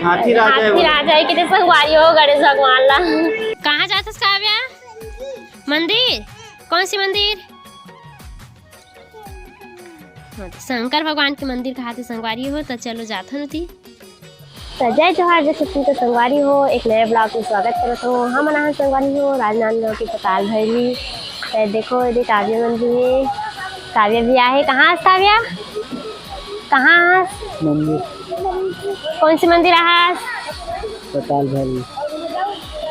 हाथी राजा है कितने संगवारी हो गणेश भगवान ला। कहाँ जाते काव्या? मंदिर? कौन सी मंदिर? शंकर भगवान के मंदिर कहा थे संगवारी हो, तो चलो जाते नती। जय जोहार, जय सच्ची तो संगवारी हो, एक नए ब्लॉग में स्वागत करते हो। हम अनाहन संगवारी हो राजनांदगांव की पताल भैरवी। देखो ये काव्य मंदिर है, काव्य भी आए। कहाँ काव्या? कहाँ मंदिर? कौन सी मंदिर आहस? पताल भैरवी।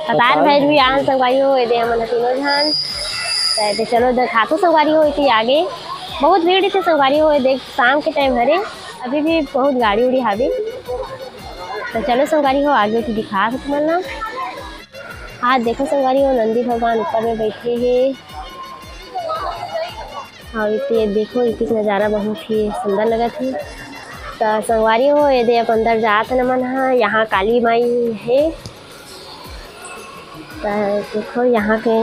पताल भैरवी आहन संगवारी हो। ये हमन तीनों जन तो चलो दिखातो संगवारी हो। इसी आगे बहुत भीड़ थी संगवारी हो। देख शाम के टाइम हरे, अभी भी बहुत गाड़ी उड़ी हावे। तो चलो संगवारी हो आगे तो दिखा तुमन ला। हाँ देखो संगवारी हो, नंदी भगवान ऊपर में बैठे हैं। और ये देखो इतनी नज़ारा बहुत ही सुंदर लगत है। तो संगवारी हो ये दे अब अंदर जात नमन है। यहाँ काली माई है। तो देखो यहाँ के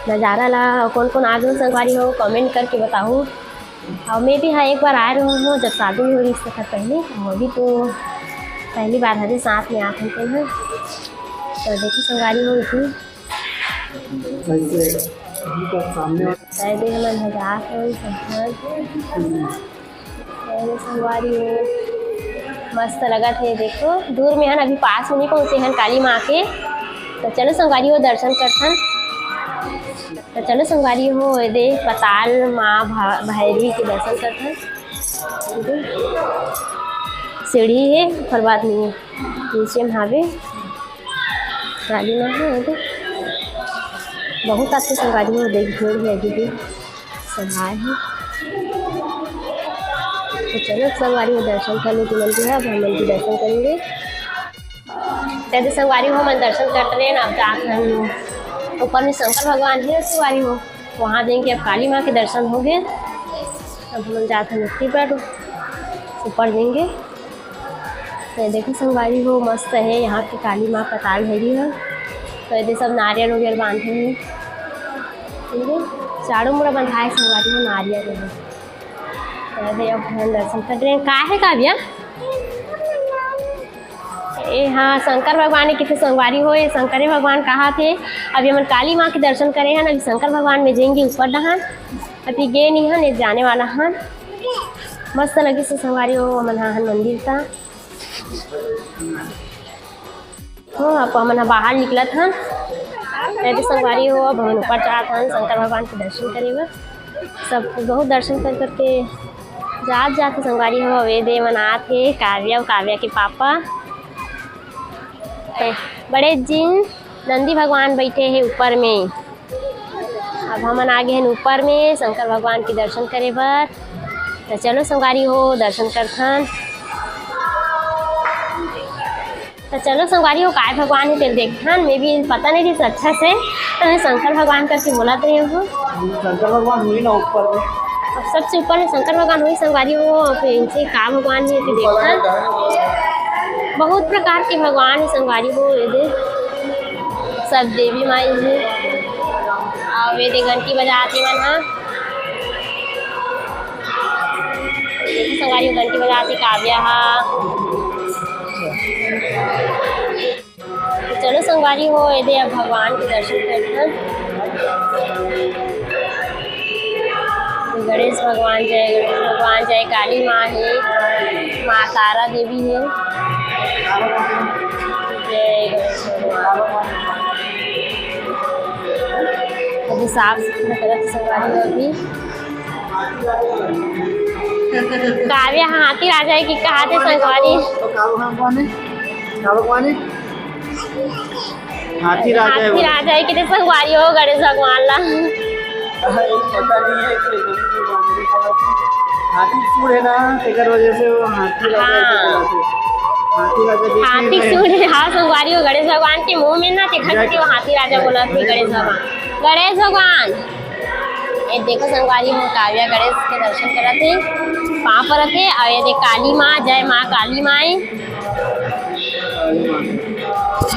नज़ारा ला कौन कौन आ गए संगवारी हो कमेंट करके बताओ। और मैं भी हाँ एक बार आ रही हूँ जब शादी हो रही इससे पहले, और भी तो पहली बार हरे साथ में आते हैं। तो देखो संगवारी हो इतनी संगवारी हो मस्त लगा थे। देखो दूर में है अभी पास में नहीं पहुँचे हैं काली माँ के। तो चलो संगवारी हो दर्शन करथन। तो चलो संगवारी हो ये दे पताल माँ भैरवी के दर्शन करथन। सीढ़ी है पर बात नहीं है, नीचे में हावे काली माँ है। तो बहुत अच्छे संगवारी हो देख भीड़ है अभी भी सभाए है। तो चलो संगवारी हो दर्शन करने की मंदिर है। अब हम मंदिर दर्शन करेंगे। तो संगवारी हो मन दर्शन करते रहे ना। अब जाकर ऊपर में शंकर भगवान है संगवारी हो, वहाँ जाएंगे। अब काली माँ के दर्शन हो गए। अब हम जाते हैं मिट्टी पर ऊपर जाएंगे। तो देखो संगवारी हो मस्त है यहाँ की काली माँ पताल भैरवी है। तो ये सब नारियल वगैरह बांधे हैं, ठीक है चारों मुड़ा बंधाए संगवारी हो नारियल है। तो अब हम दर्शन कर रहे हैं। का है काव्या? ए हाँ शंकर भगवान है कितने संगवारी हो। ये शंकर भगवान कहाँ थे? अभी हम काली माँ के दर्शन करे हैं। अभी शंकर भगवान में जाएंगे ऊपर नहान। अभी गए नहीं हैं, एक जाने वाला हैं। मस्त लगी से संगवारी हो हमन हाँ मंदिर था। हो अब हमन बाहर निकलत हन। यदि संगवारी हो अब हम ऊपर जात हन शंकर भगवान के दर्शन करेगा। सब बहुत दर्शन कर करके जाते संगवारी हो। वे दे मनात है काव्या और काव्या के पापा बड़े जिन नंदी भगवान बैठे हैं ऊपर में। अब हमन आगे हैं ऊपर में शंकर भगवान के दर्शन करे बर। तो चलो संगवारी हो दर्शन करथन। तो चलो संगवारी हो काय भगवान है तेरे देखथन। मैं भी पता नहीं थी अच्छा से, तो मैं शंकर भगवान करके बोला रही हूँ। शंकर भगवान हुई ना ऊपर में, अब सबसे ऊपर में शंकर भगवान हुई संगवारी हो। फिर इनसे का भगवान है देखथन। बहुत प्रकार के भगवान है संगवारी हो। ये दे सब देवी माई है। और वे दे घंटी बजाती मन हाँ संगवारी हो घंटी बजाती काव्या हाँ। तो चलो संगवारी हो ये दे अब भगवान के दर्शन करते। गणेश भगवान जय काली माँ है, माँ तारा देवी है। जय गणेश भगवान। अभी साफ सुथरा करत संगवारी अभी काव्या हाथी राजा है कि कहा थे संगवारी? हाथी राजा है कितने संगवारी हो गणेश भगवान ला। पता नहीं है हाथी सूर है ना, तेकर वजह से वो हाथी राजा हाथी सूर है। हाँ संगवारी हो गणेश भगवान के मुंह में ना देखा कि वो हाथी राजा बोला थे गणेश भगवान। ये देखो संगवारी हो काव्या गणेश के दर्शन करा थे वहाँ पर रखे। और ये देख काली माँ जय माँ काली माई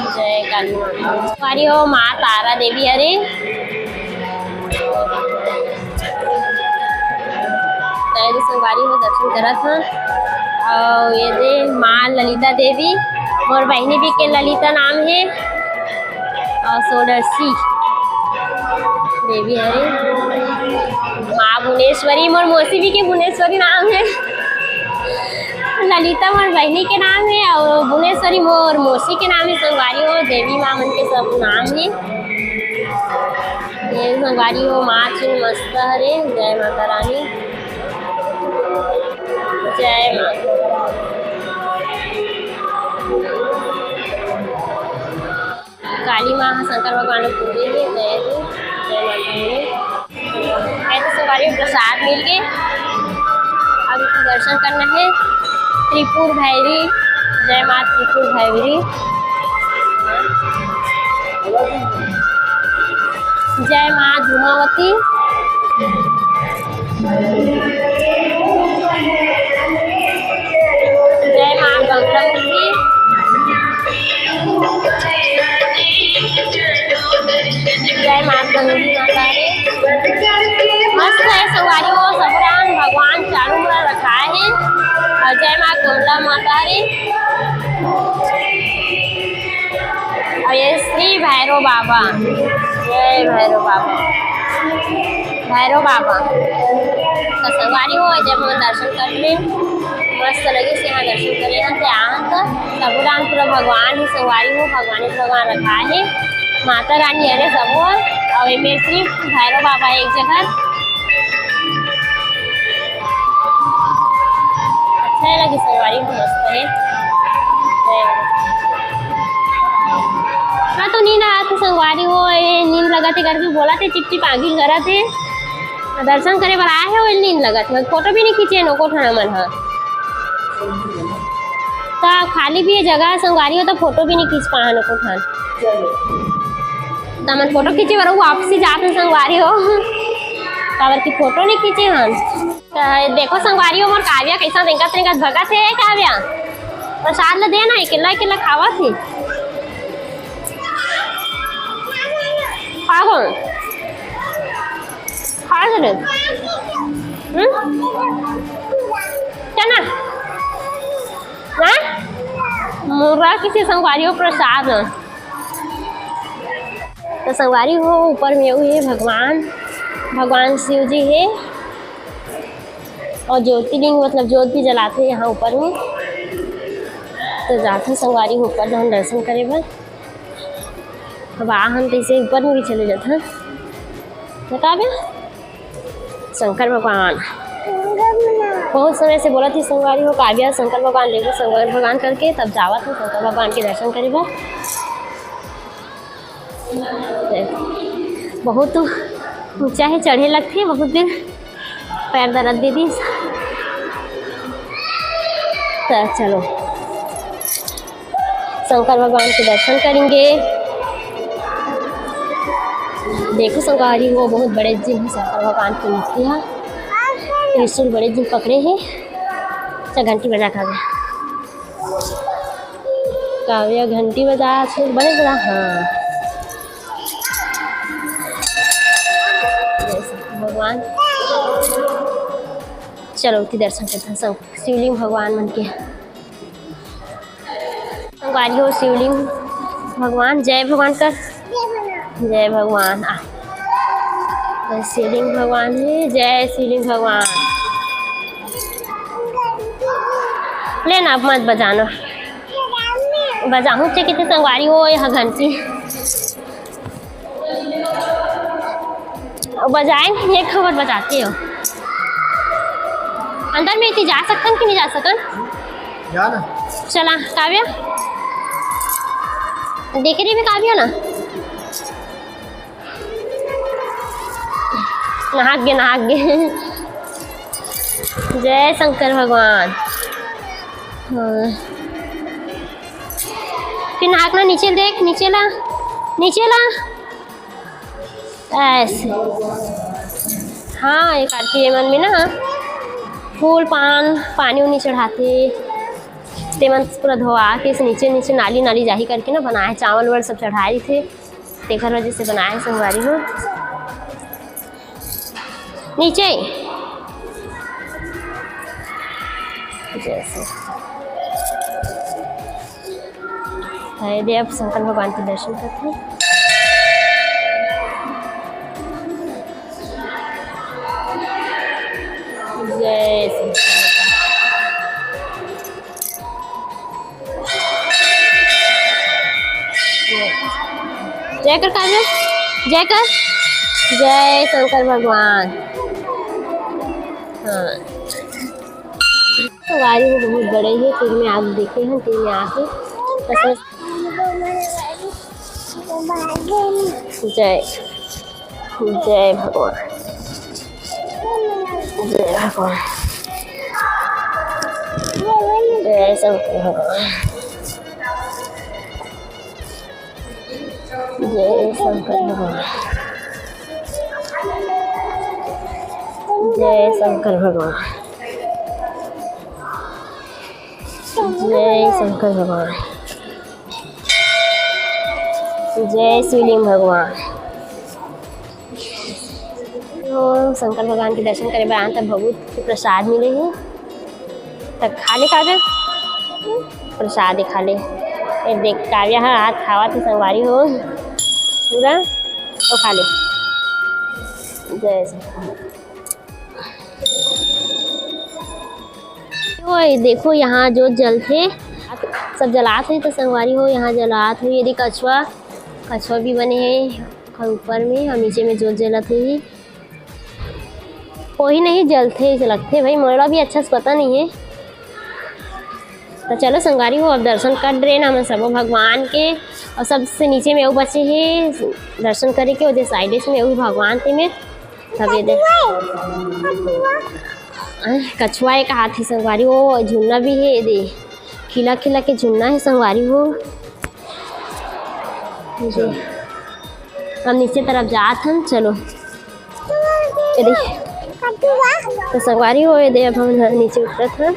जय काली माँ। संगवारी हो माँ तारा देवी हरे। कैदी संगवारी हो दर्शन करत हन। और ये दे माँ ललिता देवी और बहनी भी के ललिता नाम है और सोडरसी देवी हरे। माँ भुवनेश्वरी मोर मौसी भी के भुवनेश्वरी नाम है। ललिता मोर बहनी के नाम है और भुवनेश्वरी मोर मौसी के नाम है। संगवारी हो देवी माँ मन के सब नाम है। ये संगवारी हो माँ चिन्ह मस्त हरे। जय माता रानी, जय माता। काली माँ शंकर भगवान को पूजे है। जय हो, जय माता रानी। ऐसे संगवारी हो प्रसाद मिल गए। अब इसको दर्शन करना है। त्रिपुर भैरी, जय माँ त्रिपुर भैरी। जय माँ धूमावती, जय माँ गंगावती, जय माँ गंगी माता रे। मस्त है संगवारी हो। सबरान भगवान चारों मुड़ा रखा है। और जय माँ कमला माता रे। और ये श्री भैरव बाबा, जय भैरव बाबा, भैरव बाबा का संगवारी हो। जब हम दर्शन कर ले मस्त लगे से यहाँ दर्शन करे हैं। यहाँ सबुरान पूरा भगवान ही संगवारी हो। भगवान रखा है। माता रानी अरे सब और ये श्री भैरव बाबा एक जगह। अच्छा लगी संगवारी हो, मस्त है। हाँ तो नींद आती संगवारी हो। नींद लगा थे करके बोला थे चिप चिप आगे करा थे। दर्शन करे बर आए है। वो नींद लगा थे। फोटो भी नहीं खींचे नो को ठाना मन है तो खाली भी ये जगह संगवारी हो तो फोटो भी नहीं खींच पाए नो को ठान। तो मन फोटो खींचे बर वापसी जाते संगवारी हो काबर की फोटो नहीं खींचे हन। तो देखो संगवारी हो मोर काव्या कैसा देखत भगत है। काव्या प्रसाद ला देना अकेला अकेला खावा थी। चना मुर्गा किसी संगवारी हो प्रसाद। तो संगवारी हो ऊपर में ये भगवान शिव जी है। और ज्योतिर्लिंग मतलब ज्योत भी जलाते हैं यहाँ ऊपर में। तो जाते संगवारी ऊपर हम दर्शन करे बर। अब हम तो इसे ऊपर में भी चले जाते हैं। बता शंकर भगवान बहुत समय से बोला थी संगवारी हो काव्या शंकर भगवान लेकर शंकर भगवान करके तब जावा था शंकर भगवान के दर्शन करे बा। बहुत ऊंचा है, चढ़े लगते बहुत देर पैर दर्द दे दी। तो चलो शंकर भगवान के दर्शन करेंगे। देखो संगवारी हो बहुत बड़े जिन है शंकर भगवान की मूर्ति है। त्रिशूल बड़े जिन पकड़े हैं। अच्छा घंटी बजा काव्या घंटी बजा बड़े बड़ा। हाँ भगवान चलो उठी दर्शन करते हैं। सब शिवलिंग भगवान मन के संगवारी हो। शिवलिंग भगवान जय भगवान कर जय भगवान। शिवलिंग भगवान है। जय शिवलिंग भगवान। लेना अब मत बजाना बजाऊँ चे कितने संगवारी हो। यहाँ घंटी बजाए ये खबर बजाते हो। अंदर में इतनी जा सकन कि नहीं जा सकन? जाना चला काव्या देख रही भी काव्या ना नहा गे। जय शंकर भगवान। हाँ फिर नाकना नीचे देख नीचे ला ऐसे। हाँ एक आरती मन में ना फूल पानी उनी चढ़ाते तेमन पूरा धोआ के इसे नीचे नाली जाही करके ना बनाए। चावल वावल सब चढ़ाए थे तेखर वजह से बनाए संगवारी हो। नीचे जैसे है दे अब शंकर भगवान के दर्शन करते हैं। जय शंकर जय कर काजल, जय कर, जय शंकर भगवान। हाँ सवारी में बहुत बड़े ही तीन में आप देखे हैं, तीन में आके जय जय भगवान, जय भगवान, जय शंकर भगवान, जय शंकर भगवान, जय शंकर भगवान, जय शंकर भगवान, जय शिवलिंग भगवान। तो शंकर भगवान के दर्शन करे बाद तब बहुत के प्रसाद मिले हैं, तब खा ले कागज प्रसाद खा ले। देख काव्या हाथ खावा थे संगवारी हो पूरा तो खा ले। जय तो देखो यहाँ जो जल थे सब जलात हैं, तो संगवारी हो यहाँ जलात हुई। यदि कछुआ भी बने हैं ऊपर में और नीचे में जोत जलत है, कोई नहीं जलते लगते भाई, मोड़ा भी अच्छा से पता नहीं है। तो चलो संगवारी हो अब दर्शन कर रहे ना हम सब भगवान के, और सबसे नीचे में वो बचे हैं दर्शन करे के, उधर साइड में वो भगवान थे में तब ये कछुआ एक हाथ है संगवारी हो, झुन्ना भी है दे खिला खिला के झुन्ना है संगवारी हो। हम नीचे तरफ जात हम, चलो तो संगवारी हो दे अब हम नीचे उतरत हैं।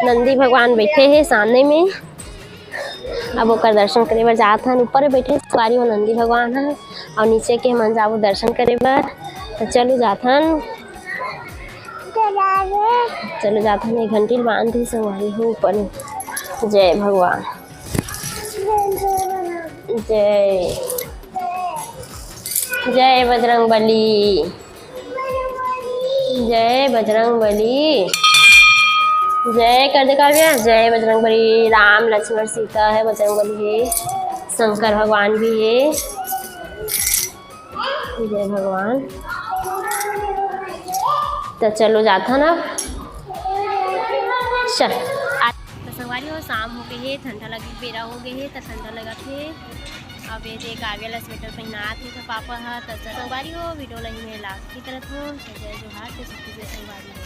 नंदी भगवान बैठे हैं सामने में, अब ओकर दर्शन करे बर जात हन। ऊपर बैठे संगवारी हो नंदी भगवान है और नीचे के मन जाबो दर्शन करे बर। तो चलो जात हन, चलो जात हन। एक घंटी बांध संगवारी हो ऊपर। जय भगवान, जय जय बजरंग बली, जय बजरंग बली, जय कर दे काव्या, जय बजरंग बली। राम लक्ष्मण सीता है, बजरंग बली है, शंकर भगवान भी है। जय भगवान। तो चलो जाता ना चल। तो संगवारी हो शाम हो गए है, ठंडा लगे बेरा हो गए है, तो ठंडा लगा थे। अब ये काव्या ला स्वेटर पहना थे तो पापा हा। तो संगवारी हो वीडियो लगी में लास्ट की तरफ हो। जय जोहार, तो संगवारी हो।